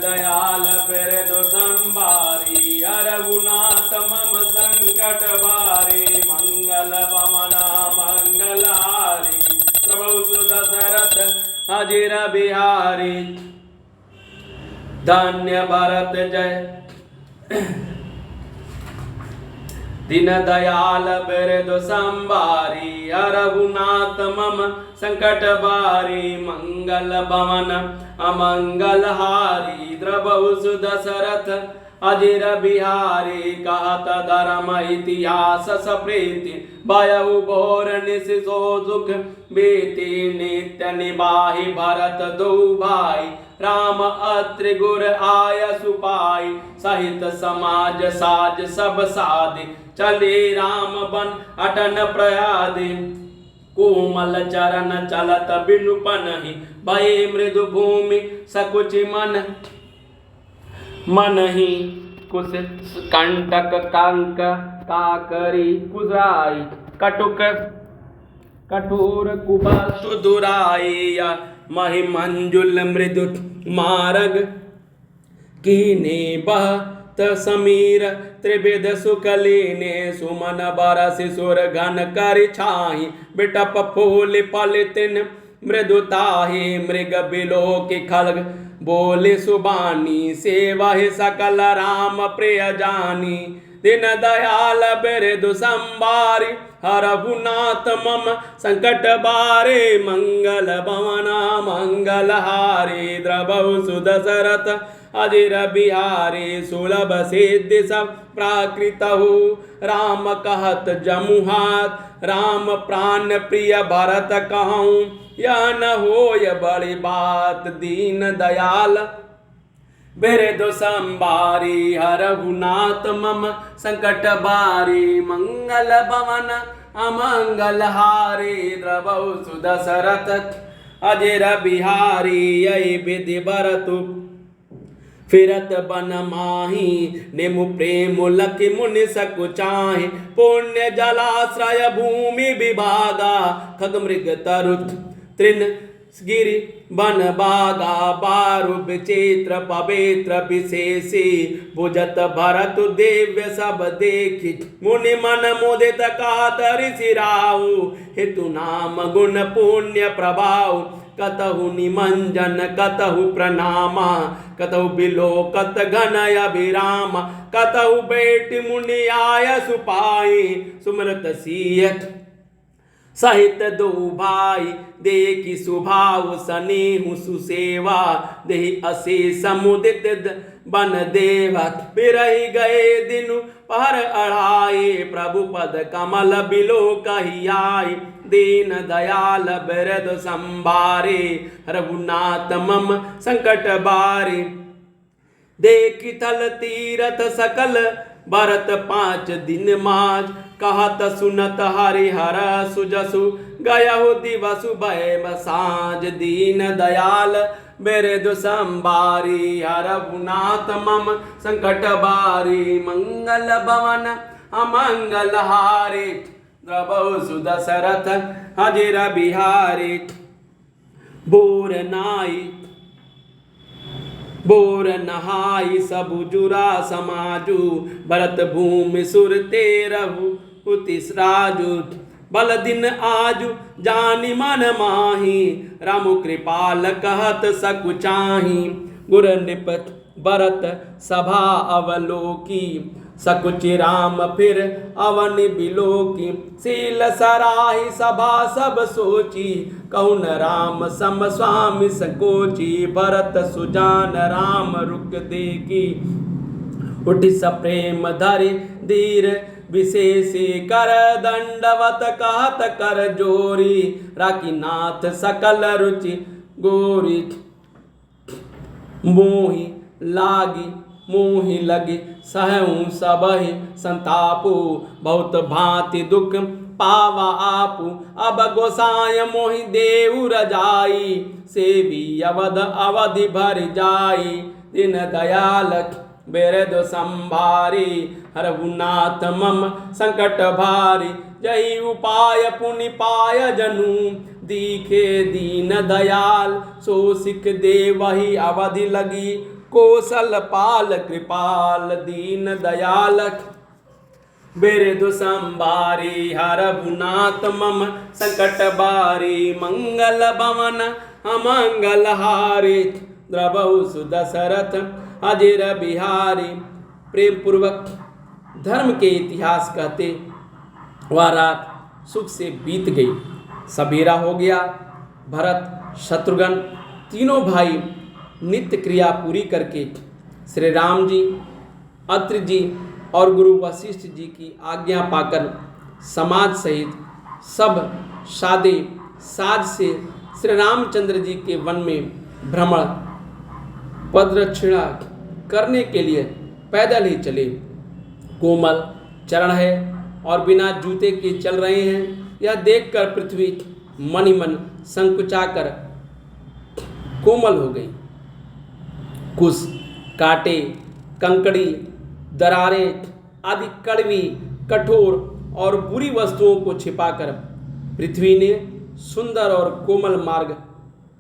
दयाल बिरदु संभारी रघुनाथ मम संकट बारी मंगल भवना मंगलहारी प्रभु सुदशरथ अजिर बिहारी धन्य भरत जय दीन दयाल बिरदु संभारी रघुनाथ मम संकट बारी मंगल भवन अमंगल हारी द्रबहु सुदशरथ अजिर बिहारी कहत धर्म इतिहास सप्रीति भयउ घोर निशिसो दुख बीति नित्य निबाहि भरत दो भाई राम अत्रि गुर आय सुपाई सहित समाज साज सब साधि चले राम बन अटन प्रयादि कोमल चरण चलत बिनुपनहि भय मृदु भूमि सकुचि मनहि कुश कंटक कंक काकरी कुजाई कटुक कठोर कुबल दुराई महि मंजुल मृदु मारग कीने बहत समीर त्रिविध सुकलीने सुमन बरस सुर घन कर छाही बिटप फूल पलितिन मृदुताहि मृग बिलो की खलग बोले सुबानी सेवा सकल राम प्रिय जानी दिन दयाल बिरदु संभारी रघुनाथ मम संकट बारे मंगल भवना मंगल हारी द्रबहु सुदशरथ अजिर बिहारी सुलभ सिद्धि सब प्राकृतहु राम कहत जमुहात राम प्राण प्रिय भरत कहूँ यह न होय बड़ी बात दीन दयाल बिरदु संभारी रघुनाथ मम संकट बारी मंगल भवन अमंगल हारी द्रबहु सुदशरथ अजिर बिहारी यही विधि बरतु फिरत बन माही निमु प्रेम लखि मुनि सकुचाहि पुण्य जलाश्रय भूमि विभागा खग मृग तरु तृण गिरि बन बागा बारु विचित्र पवित्र विशेषी भुजत भरत दिव्य सब देखि मुनि मन मुदित कातरि सिराऊ हेतु नाम गुण पुण्य प्रभाव कतहु निमंजन कतहु प्रणामा कतहु बिलोकत घन अभिराम कतहु बेटी मुनि आय सुपाई सुमरत सियत सहित दो भाई देखि सुभाव स्नेहु सुसेवा देहि अशेष समुदित बन देवा बिरहि गए दिनु पहर अढ़ाए प्रभु पद कमल बिलो कहि आए दीन दयाल बिरदु संभारे रघुनाथ मम संकट बारे देखि थल तीरथ सकल भरत 5 दिन माज कहत सुनत हरिहर सुजसु गयहु दिवसु भय साँझ दीन दयाल बिरदु संभारी रघुनाथ मम संकट बारी मंगल भवन अमंगल हारी द्रबहु सुदशरथ अजिर बिहारी बोर नहाई सबु जुरा समाजु भरत भूमि सुर तेरहु उतिसराजु बल दिन आजु जानि मन माही रामु कृपाल कहत सकुचाही गुर निपत भरत सभा अवलोकी सकुचि राम फिर अवन बिलोकी सील सराही सभा सब सोची कौन राम सम स्वामी सकोची भरत सुजान राम रुक देखी उठि सप्रेम धरि धीर विशेषी कर दंडवत कहत कर जोरी राखी नाथ सकल रुचि गोरी मोहि लगी सहऊँ सबहि संतापु बहुत भांति दुख पावा आपु अब गोसाय मोहि देव रजाई सेवी अवध अवधि भर जाई दिन दयाल बिरदु संभारी रघुनाथ मम संकट भारी जय उपाय पुनि पाय जनु दीखे दीन दयाल सो सिख दे वही अवधि लगी कौशल पाल कृपाल दीन दयाल बिरदु संबारी हरभुनाथ मम संकट बारी मंगल भवन अमंगल हारी द्रवहु सुदशरथ अजिर बिहारी। प्रेम पूर्वक धर्म के इतिहास कहते वह रात सुख से बीत गई। सवेरा हो गया। भरत शत्रुघ्न तीनों भाई नित्य क्रिया पूरी करके श्री राम जी, अत्रि जी और गुरु वशिष्ठ जी की आज्ञा पाकर समाज सहित सब सादे साज से श्री रामचंद्र जी के वन में भ्रमण पदरक्षिणा करने के लिए पैदल ही चले। कोमल चरण है और बिना जूते के चल रहे हैं, यह देखकर पृथ्वी मन ही मन संकुचाकर कोमल हो गई। कुश, कांटे, कंकड़ी, दरारें आदि कड़वी, कठोर और बुरी वस्तुओं को छिपाकर पृथ्वी ने सुंदर और कोमल मार्ग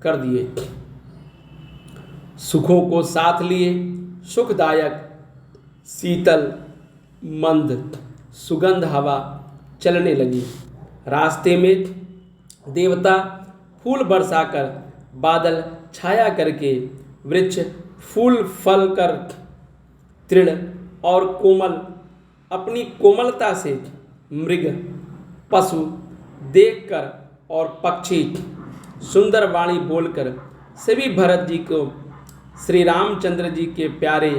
कर दिए। सुखों को साथ लिए सुखदायक शीतल मंद सुगंध हवा चलने लगी। रास्ते में देवता फूल बरसाकर, बादल छाया करके, वृक्ष फूल फल कर, तृण और कोमल अपनी कोमलता से, मृग पशु देखकर और पक्षी सुंदर वाणी बोलकर सभी भरत जी को श्री रामचंद्र जी के प्यारे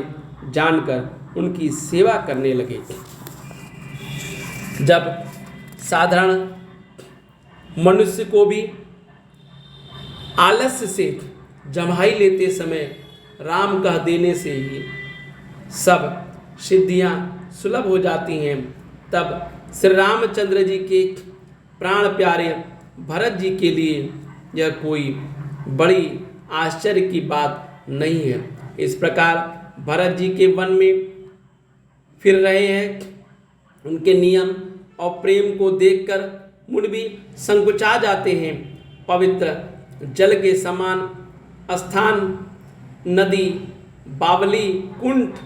जानकर उनकी सेवा करने लगे। जब साधारण मनुष्य को भी आलस्य से जम्हाई लेते समय राम कह देने से ही सब सिद्धियां सुलभ हो जाती हैं, तब श्री रामचंद्र जी के प्राण प्यारे भरत जी के लिए यह कोई बड़ी आश्चर्य की बात नहीं है। इस प्रकार भरत जी के वन में फिर रहे हैं। उनके नियम और प्रेम को देखकर मुनि भी संकुचा जाते हैं। पवित्र जल के समान स्थान, नदी, बावली, कुंठ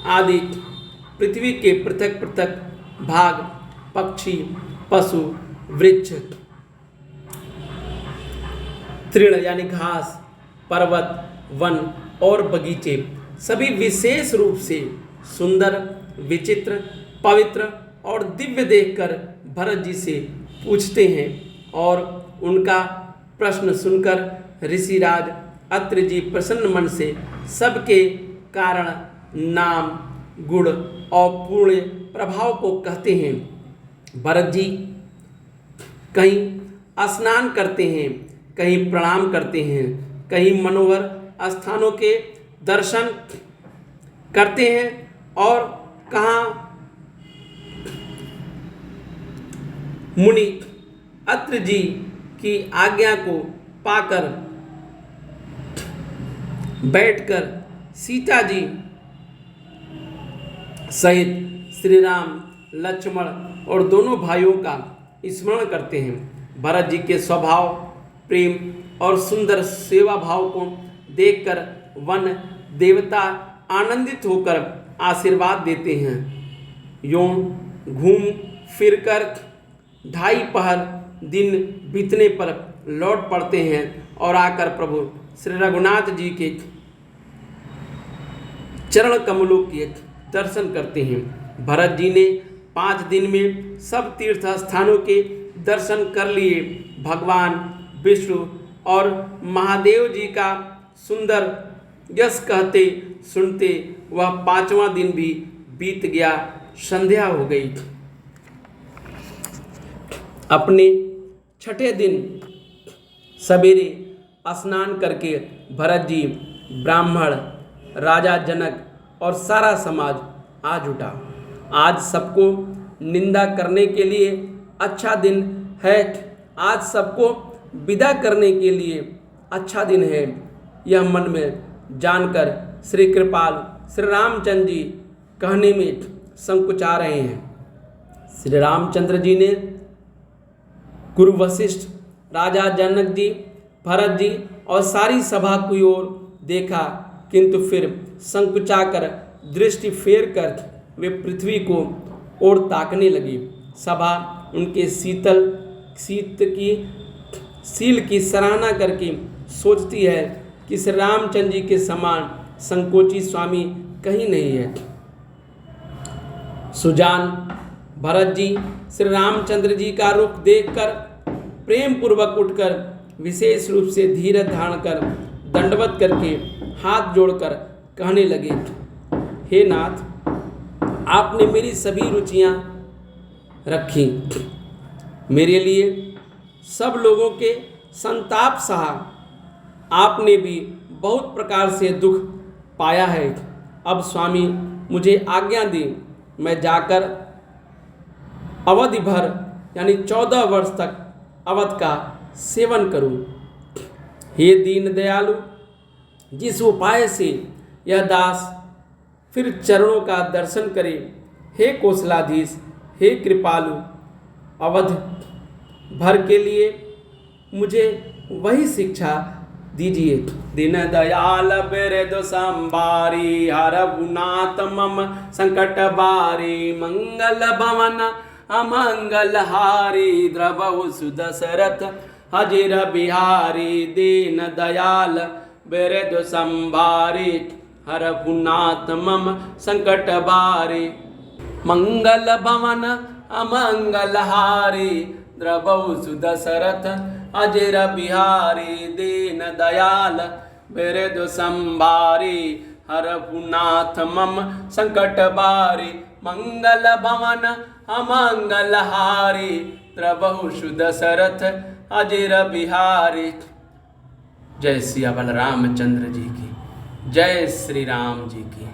आदि पृथ्वी के पृथक पृथक भाग, पक्षी, पशु, वृक्ष, तृण यानी घास, पर्वत, वन और बगीचे सभी विशेष रूप से सुंदर, विचित्र, पवित्र और दिव्य देखकर भरत जी से पूछते हैं और उनका प्रश्न सुनकर ऋषिराज अत्रि जी प्रसन्न मन से सबके कारण, नाम, गुण और पूर्ण प्रभाव को कहते हैं। भरत जी कहीं स्नान करते हैं, कहीं प्रणाम करते हैं, कहीं मनोहर स्थानों के दर्शन करते हैं और कहाँ मुनि अत्रि जी की आज्ञा को पाकर बैठकर सीता जी सहित श्री राम, लक्ष्मण और दोनों भाइयों का स्मरण करते हैं। भरत जी के स्वभाव, प्रेम और सुंदर सेवा भाव को देखकर वन देवता आनंदित होकर आशीर्वाद देते हैं। यूं घूम फिरकर 2.5 पहर दिन बीतने पर लौट पड़ते हैं और आकर प्रभु श्री रघुनाथ जी के चरण कमलों के दर्शन करते हैं। भरत जी ने 5 दिन में सब तीर्थ स्थानों के दर्शन कर लिए। भगवान विष्णु और महादेव जी का सुंदर यश कहते सुनते वह 5वां दिन भी बीत गया। संध्या हो गई। अपने 6ठे दिन सवेरे स्नान करके भरत जी, ब्राह्मण, राजा जनक और सारा समाज आज उठा। आज सबको निंदा करने के लिए अच्छा दिन है, आज सबको विदा करने के लिए अच्छा दिन है, यह मन में जानकर श्री कृपाल श्री रामचंद्र जी कहने में संकुचा रहे हैं। श्री रामचंद्र जी ने गुरु वशिष्ठ, राजा जनक जी, भरत जी और सारी सभा की ओर देखा। किंतु फिर संकुचाकर दृष्टि फेर कर वे पृथ्वी को ओर ताकने लगे। सभा उनके शील की सराहना करके सोचती है कि श्री रामचंद्र जी के समान संकोची स्वामी कहीं नहीं है। सुजान भरत जी श्री रामचंद्र जी का रुख देखकर प्रेम पूर्वक उठकर विशेष रूप से धीरज धारण कर दंडवत करके हाथ जोड़कर कहने लगे, हे नाथ, आपने मेरी सभी रुचियां रखी, मेरे लिए सब लोगों के संताप सहा, आपने भी बहुत प्रकार से दुख पाया है। अब स्वामी मुझे आज्ञा दें, मैं जाकर अवधि भर यानी 14 वर्ष तक अवध का सेवन करूं। हे दीन दयालु, जिस उपाय से यह दास फिर चरणों का दर्शन करे, हे कौशलाधीश, हे कृपालु, अवध भर के लिए मुझे वही शिक्षा दीजिए। दीन दयाल बिरदु संभारी, हरहुनाथ मम संकट बारी, मंगल भवन अमंगल हारी, द्रवहु सुदशरथ अजिर बिहारी। दीन दयाल बिरदु संभारी, हरहुनाथ मम संकट बारी, मंगल भवन अमंगल हारी, द्रवहु सुदशरथ अजिर बिहारी। दीन दयाल बिरदु संभारी, हरहुनाथ मम संकट बारी, मंगल भवन अमंगल हारी, द्रवहु सुदशरथ अजिर बिहारी। जय सिया बलरामचंद्र जी की, जय श्री राम जी की।